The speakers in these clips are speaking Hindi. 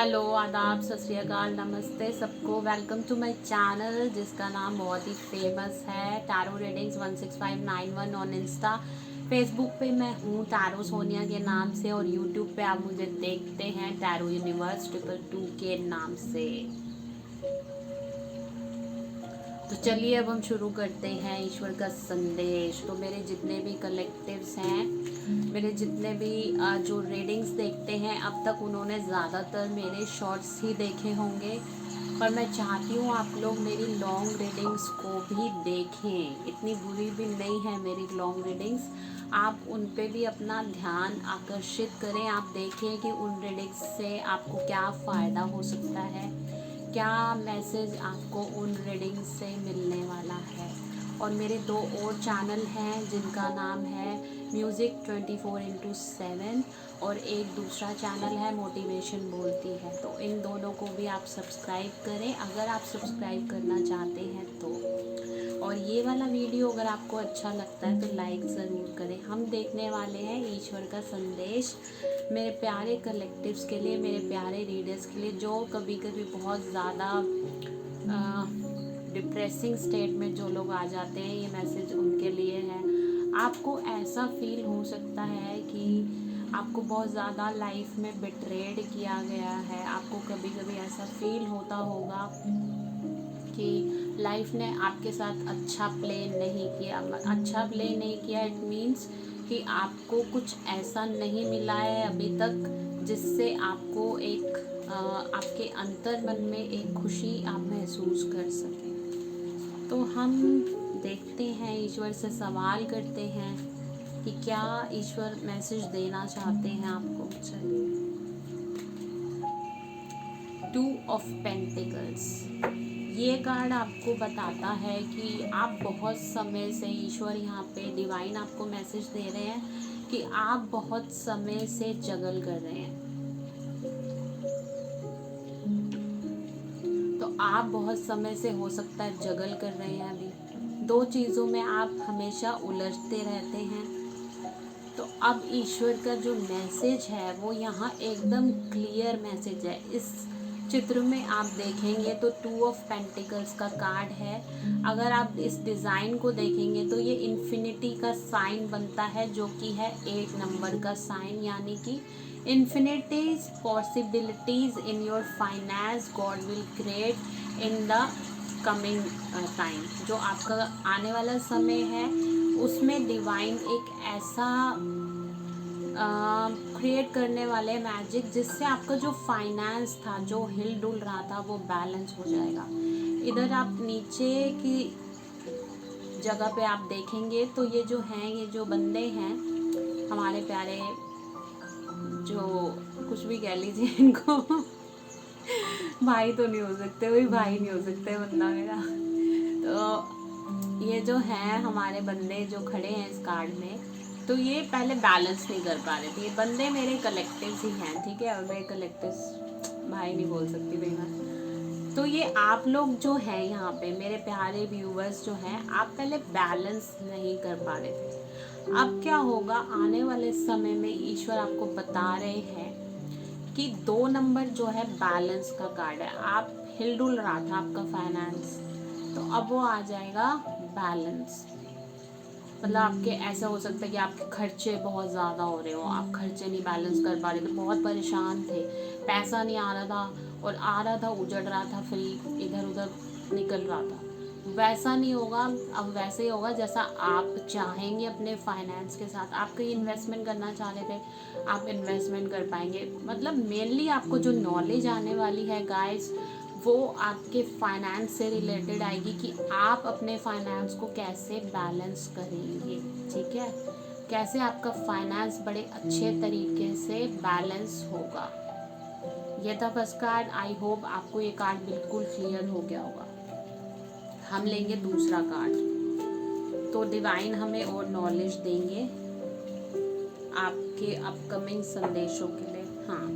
हेलो, आदाब, सत श्री अकाल, नमस्ते सबको। वेलकम टू माय चैनल जिसका नाम बहुत ही फेमस है tarot readings 16591 on Insta. Facebook पे मैं हूँ टैरो सोनिया के नाम से और यूट्यूब पे आप मुझे देखते हैं टैरो यूनिवर्स 222 के नाम से। तो चलिए अब हम शुरू करते हैं ईश्वर का संदेश। तो मेरे जितने भी कलेक्टिव्स हैं, मेरे जितने भी जो रीडिंग्स देखते हैं, अब तक उन्होंने ज़्यादातर मेरे शॉर्ट्स ही देखे होंगे, पर मैं चाहती हूँ आप लोग मेरी लॉन्ग रीडिंग्स को भी देखें। इतनी बुरी भी नहीं है मेरी लॉन्ग रीडिंग्स, आप उन पे भी अपना ध्यान आकर्षित करें। आप देखें कि उन रीडिंग्स से आपको क्या फ़ायदा हो सकता है, क्या मैसेज आपको उन रीडिंग से मिलने वाला है। और मेरे दो और चैनल हैं जिनका नाम है म्यूज़िक 24x7 और एक दूसरा चैनल है मोटिवेशन बोलती है। तो इन दोनों को भी आप सब्सक्राइब करें अगर आप सब्सक्राइब करना चाहते हैं तो। और ये वाला वीडियो अगर आपको अच्छा लगता है तो लाइक ज़रूर करें। हम देखने वाले हैं ईश्वर का संदेश मेरे प्यारे कलेक्टिव्स के लिए, मेरे प्यारे रीडर्स के लिए, जो कभी कभी बहुत ज़्यादा डिप्रेसिंग स्टेट में जो लोग आ जाते हैं। ये मैसेज उनके लिए है। आपको ऐसा फील हो सकता है कि आपको बहुत ज़्यादा लाइफ में बिट्रेड किया गया है। आपको कभी कभी ऐसा फील होता होगा कि लाइफ ने आपके साथ अच्छा प्ले नहीं किया। अच्छा प्ले नहीं किया इट मीन्स कि आपको कुछ ऐसा नहीं मिला है अभी तक जिससे आपको एक आपके अंतर मन में एक खुशी आप महसूस कर सकें। तो हम देखते हैं, ईश्वर से सवाल करते हैं कि क्या ईश्वर मैसेज देना चाहते हैं आपको। चलिए, 2 ऑफ पेंटिकल्स ये कार्ड आपको बताता है कि आप बहुत समय से, ईश्वर यहाँ पे डिवाइन आपको मैसेज दे रहे हैं कि आप बहुत समय से जगल कर रहे हैं। तो आप बहुत समय से हो सकता है जगल कर रहे हैं। अभी दो चीज़ों में आप हमेशा उलझते रहते हैं। तो अब ईश्वर का जो मैसेज है वो यहाँ एकदम क्लियर मैसेज है। इस चित्र में आप देखेंगे तो 2 ऑफ पेंटिकल्स का कार्ड है। अगर आप इस डिज़ाइन को देखेंगे तो ये इन्फिनिटी का साइन बनता है, जो कि है 8 नंबर का साइन, यानी कि infinities possibilities in your finance God will create in the coming time. जो आपका आने वाला समय है उसमें डिवाइन एक ऐसा क्रिएट करने वाले मैजिक जिससे आपका जो फाइनेंस था, जो हिल डुल रहा था, वो बैलेंस हो जाएगा। इधर आप नीचे की जगह पे आप देखेंगे तो ये जो हैं, ये जो बंदे हैं हमारे प्यारे, जो कुछ भी कह लीजिए इनको भाई तो नहीं हो सकते, वही भाई नहीं हो सकते बंदा मेरा। तो ये जो हैं हमारे बंदे जो खड़े हैं इस कार्ड में, तो ये पहले बैलेंस नहीं कर पा रहे थे। ये बंदे मेरे कलेक्टिव्स ही हैं, ठीक है। और मेरे कलेक्टिव्स भाई नहीं बोल सकती भाई मैं। तो ये आप लोग जो हैं यहाँ पे मेरे प्यारे व्यूवर्स जो हैं, आप पहले बैलेंस नहीं कर पा रहे थे। अब क्या होगा, आने वाले समय में ईश्वर आपको बता रहे हैं कि 2 नंबर जो है बैलेंस का कार्ड है। आप हिलडुल रहा था आपका फाइनेंस, तो अब वो आ जाएगा बैलेंस। मतलब आपके ऐसा हो सकता है कि आपके खर्चे बहुत ज़्यादा हो रहे हो, आप खर्चे नहीं बैलेंस कर पा रहे थे, बहुत परेशान थे, पैसा नहीं आ रहा था और आ रहा था उजड़ रहा था, फिर इधर उधर निकल रहा था। वैसा नहीं होगा, अब वैसे ही होगा जैसा आप चाहेंगे। अपने फाइनेंस के साथ आप कहीं इन्वेस्टमेंट करना चाह रहे थे, आप इन्वेस्टमेंट कर पाएंगे। मतलब मेनली आपको जो नॉलेज आने वाली है गाइस, वो आपके फाइनेंस से रिलेटेड आएगी कि आप अपने फाइनेंस को कैसे बैलेंस करेंगे, ठीक है। कैसे आपका फाइनेंस बड़े अच्छे तरीके से बैलेंस होगा। ये था फर्स्ट कार्ड। आई होप आपको ये कार्ड बिल्कुल क्लियर हो गया होगा। हम लेंगे दूसरा कार्ड। तो डिवाइन हमें और नॉलेज देंगे आपके अपकमिंग संदेशों के लिए। हाँ,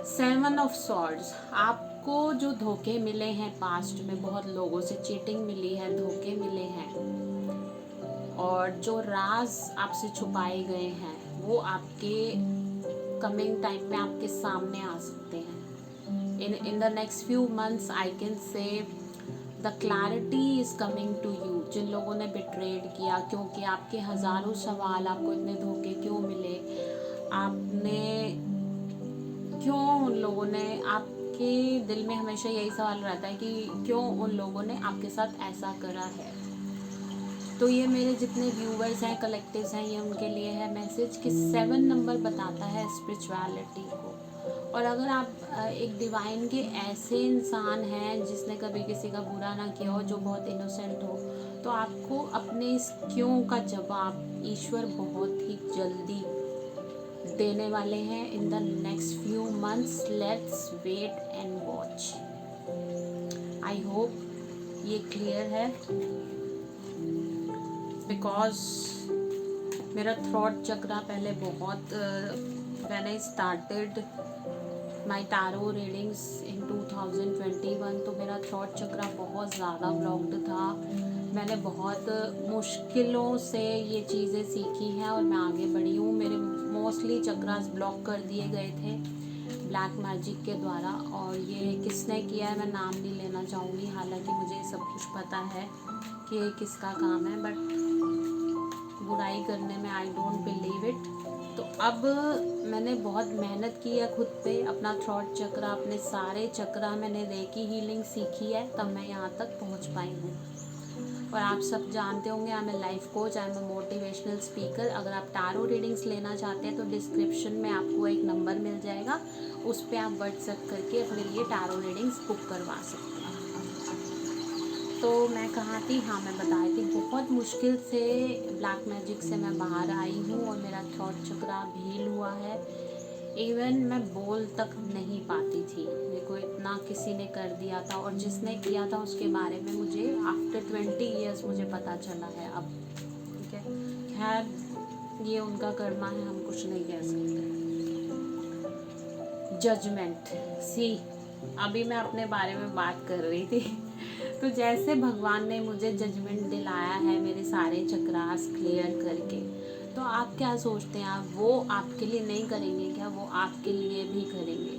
7 ऑफ सॉर्ड्स। आपको जो धोखे मिले हैं पास्ट में, बहुत लोगों से चीटिंग मिली है, धोखे मिले हैं, और जो राज आपसे छुपाए गए हैं वो आपके कमिंग टाइम में आपके सामने आ सकते हैं। In the next few months I can say the clarity is coming to you. जिन लोगों ने बिट्रेड किया, क्योंकि आपके हज़ारों सवाल, आपको इतने धोखे क्यों मिले, आपने क्यों, उन लोगों ने, आपके दिल में हमेशा यही सवाल रहता है कि क्यों उन लोगों ने आपके साथ ऐसा करा है। तो ये मेरे जितने व्यूवर्स हैं, कलेक्टिव्स हैं, ये उनके लिए है मैसेज कि 7 नंबर बताता है स्पिरिचुअलिटी को। और अगर आप एक डिवाइन के ऐसे इंसान हैं जिसने कभी किसी का बुरा ना किया हो, जो बहुत इनोसेंट हो, तो आपको अपने इस क्यों का जवाब ईश्वर बहुत ही जल्दी देने वाले हैं। In the next few months let's wait and watch. I hope ये क्लियर है, बिकॉज मेरा थ्रॉट चक्रा पहले बहुत when I started my tarot readings in 2021, तो मेरा थ्रॉट चक्रा बहुत ज़्यादा ब्लॉक्ड था। मैंने बहुत मुश्किलों से ये चीज़ें सीखी हैं और मैं आगे बढ़ी हूँ। मेरे मोस्टली चक्रास ब्लॉक कर दिए गए थे ब्लैक मैजिक के द्वारा, और ये किसने किया है मैं नाम नहीं लेना चाहूँगी, हालांकि मुझे सब कुछ पता है कि ये किसका काम है, बट बुराई करने में आई डोंट बिलीव इट। तो अब मैंने बहुत मेहनत की है खुद पे, अपना थ्रॉट चक्रा, अपने सारे चक्रा, मैंने रेकी हीलिंग सीखी है, तब मैं यहाँ तक पहुँच पाई हूँ। और आप सब जानते होंगे, I am a life coach, I am a motivational speaker. अगर आप टारो रीडिंग्स लेना चाहते हैं तो डिस्क्रिप्शन में आपको एक नंबर मिल जाएगा, उस पर आप व्हाट्सएप करके अपने लिए टारो रीडिंग्स बुक करवा सकते हैं। तो मैं कहाँ थी, हाँ मैं बताई थी, बहुत मुश्किल से ब्लैक मैजिक से मैं बाहर आई हूँ और मेरा थ्रॉट चक्रा हील हुआ है। इवन मैं बोल तक नहीं पाती थी, मेरे को इतना किसी ने कर दिया था, और जिसने किया था उसके बारे में मुझे आफ्टर 20 ईयर्स मुझे पता चला है अब। ठीक है, खैर ये उनका कर्मा है, हम कुछ नहीं कह सकते। जजमेंट, सी अभी मैं अपने बारे में बात कर रही थी तो जैसे भगवान ने मुझे जजमेंट दिलाया है मेरे सारे चक्रास क्लियर करके, तो आप क्या सोचते हैं, आप वो आपके लिए नहीं करेंगे क्या? वो आपके लिए भी करेंगे,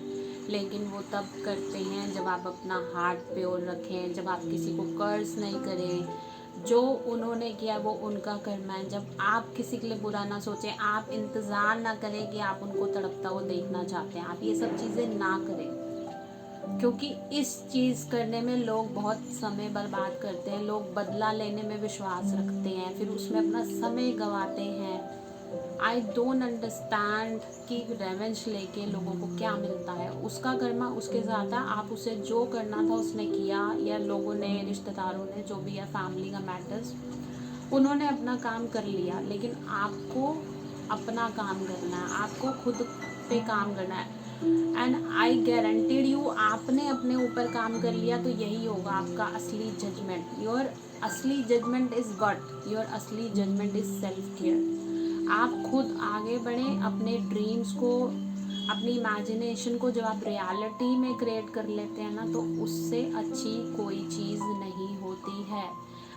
लेकिन वो तब करते हैं जब आप अपना हार्ट प्योर रखें, जब आप किसी को कर्ज नहीं करें। जो उन्होंने किया वो उनका कर्मा है। जब आप किसी के लिए बुरा ना सोचें, आप इंतज़ार ना करें कि आप उनको तड़पता हुआ देखना चाहते हैं, आप ये सब चीज़ें ना करें, क्योंकि इस चीज़ करने में लोग बहुत समय बर्बाद करते हैं। लोग बदला लेने में विश्वास रखते हैं, फिर उसमें अपना समय गंवाते हैं। आई डोंट अंडरस्टैंड कि रेवेंज लेके लोगों को क्या मिलता है। उसका कर्मा उसके साथ है, आप उसे जो करना था उसने किया, या लोगों ने, रिश्तेदारों ने, जो भी है, फैमिली का मैटर्स, उन्होंने अपना काम कर लिया, लेकिन आपको अपना काम करना है, आपको खुद पे काम करना है। एंड आई गारंटीड यू, आपने अपने ऊपर काम कर लिया तो यही होगा आपका असली जजमेंट। योर असली जजमेंट इज़ गॉड, योर असली जजमेंट इज़ सेल्फ केयर। आप खुद आगे बढ़ें, अपने ड्रीम्स को, अपनी इमेजिनेशन को जब आप रियलिटी में क्रिएट कर लेते हैं ना, तो उससे अच्छी कोई चीज़ नहीं होती है।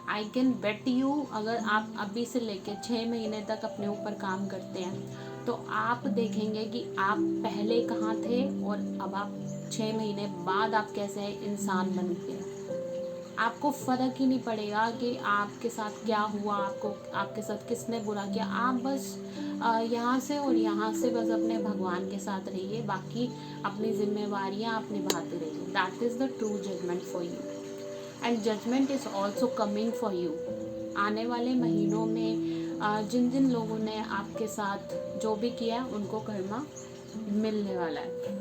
आई कैन बेट यू, अगर आप अभी से लेके 6 महीने तक अपने ऊपर काम करते हैं तो आप देखेंगे कि आप पहले कहाँ थे और अब आप 6 महीने बाद आप कैसे इंसान बन गए। आपको फ़र्क ही नहीं पड़ेगा कि आपके साथ क्या हुआ, आपको आपके साथ किसने बुरा किया। आप बस यहाँ से और यहाँ से बस अपने भगवान के साथ रहिए, बाकी अपनी जिम्मेवारियाँ आप निभाते रहिए। That is the true judgement for you, and judgement is also coming for you. आने वाले महीनों में जिन जिन लोगों ने आपके साथ जो भी किया उनको कर्मा मिलने वाला है।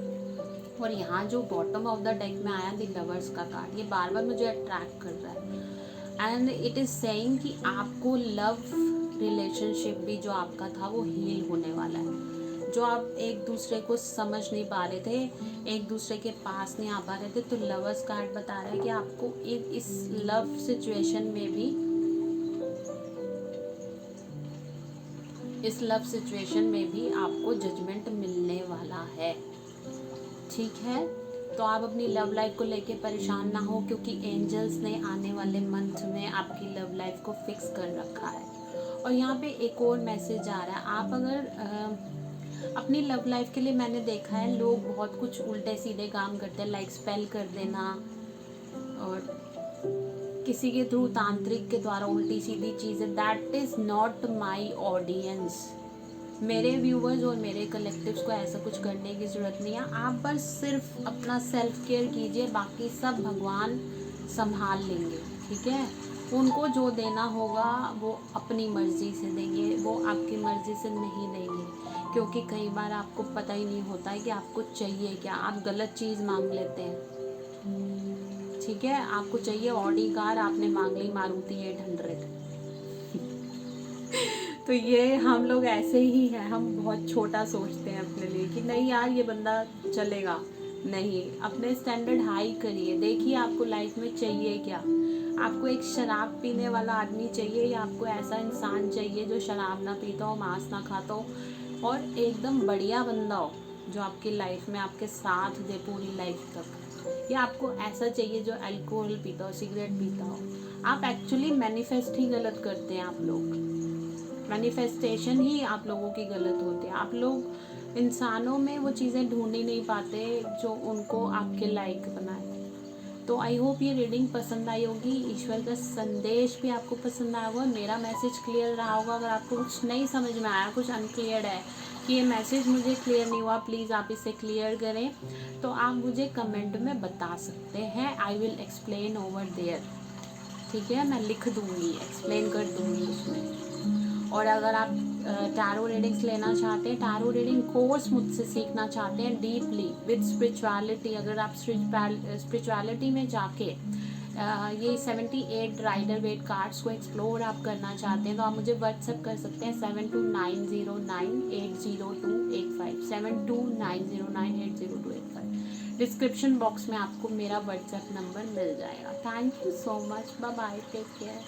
और यहाँ जो बॉटम ऑफ द डेक में आया द लवर्स का कार्ड, ये बार बार मुझे अट्रैक्ट कर रहा है, एंड इट इज़ सेइंग कि आपको लव रिलेशनशिप भी जो आपका था वो हील होने वाला है। जो आप एक दूसरे को समझ नहीं पा रहे थे, एक दूसरे के पास नहीं आ पा रहे थे, तो लवर्स कार्ड बता रहा है कि आपको इस लव सिचुएशन में भी, इस लव सिचुएशन में भी आपको जजमेंट मिलने वाला है। ठीक है, तो आप अपनी लव लाइफ को लेके परेशान ना हो, क्योंकि एंजल्स ने आने वाले मंथ में आपकी लव लाइफ को फिक्स कर रखा है। और यहाँ पे एक और मैसेज आ रहा है, आप अगर अपनी लव लाइफ के लिए मैंने देखा है लोग बहुत कुछ उल्टे सीधे काम करते हैं, लाइक स्पेल कर देना और किसी के थ्रू तांत्रिक के द्वारा उल्टी सीधी चीज़ें। That is not my audience. मेरे व्यूवर्स और मेरे कलेक्टिव्स को ऐसा कुछ करने की ज़रूरत नहीं है। आप बस सिर्फ अपना सेल्फ केयर कीजिए, बाकी सब भगवान संभाल लेंगे, ठीक है। उनको जो देना होगा वो अपनी मर्ज़ी से देंगे, वो आपकी मर्ज़ी से नहीं देंगे, क्योंकि कई बार आपको पता ही नहीं होता है कि आपको चाहिए क्या। आप गलत चीज़ मांग लेते हैं, ठीक है। आपको चाहिए ऑडी कार, आपने मांग ली मारुति 800। तो ये हम लोग ऐसे ही हैं, हम बहुत छोटा सोचते हैं अपने लिए कि नहीं यार ये बंदा चलेगा। नहीं, अपने स्टैंडर्ड हाई करिए, देखिए आपको लाइफ में चाहिए क्या। आपको एक शराब पीने वाला आदमी चाहिए या आपको ऐसा इंसान चाहिए जो शराब ना पीता हो, मांस ना खाता हो और एकदम बढ़िया बंदा हो जो आपकी लाइफ में आपके साथ दे पूरी लाइफ तक, या आपको ऐसा चाहिए जो अल्कोहल पीता हो, सिगरेट पीता हो। आप एक्चुअली मैनिफेस्ट ही गलत करते हैं। आप लोग मैनिफेस्टेशन ही आप लोगों की गलत होती है। आप लोग इंसानों में वो चीज़ें ढूंढ ही नहीं पाते जो उनको आपके लायक बनाए। तो आई होप ये रीडिंग पसंद आई होगी, ईश्वर का संदेश भी आपको पसंद आया होगा, मेरा मैसेज क्लियर रहा होगा। अगर आपको कुछ नहीं समझ में आया, कुछ अनक्लियर है कि ये मैसेज मुझे क्लियर नहीं हुआ, प्लीज़ आप इसे क्लियर करें, तो आप मुझे कमेंट में बता सकते हैं। I will explain over there, ठीक है। मैं लिख दूँगी, एक्सप्लेन कर दूँगी उसमें। और अगर आप टैरो रीडिंग्स लेना चाहते हैं, टैरो रीडिंग कोर्स मुझसे सीखना चाहते हैं डीपली विद स्पिरिचुअलिटी, अगर आप स्पिरिचुअलिटी में जाके ये 78 राइडर वेट कार्ड्स को एक्सप्लोर आप करना चाहते हैं, तो आप मुझे व्हाट्सएप कर सकते हैं 7290980285 7290980285। डिस्क्रिप्शन बॉक्स में आपको मेरा व्हाट्सएप नंबर मिल जाएगा। Thank you so much, bye bye, take care.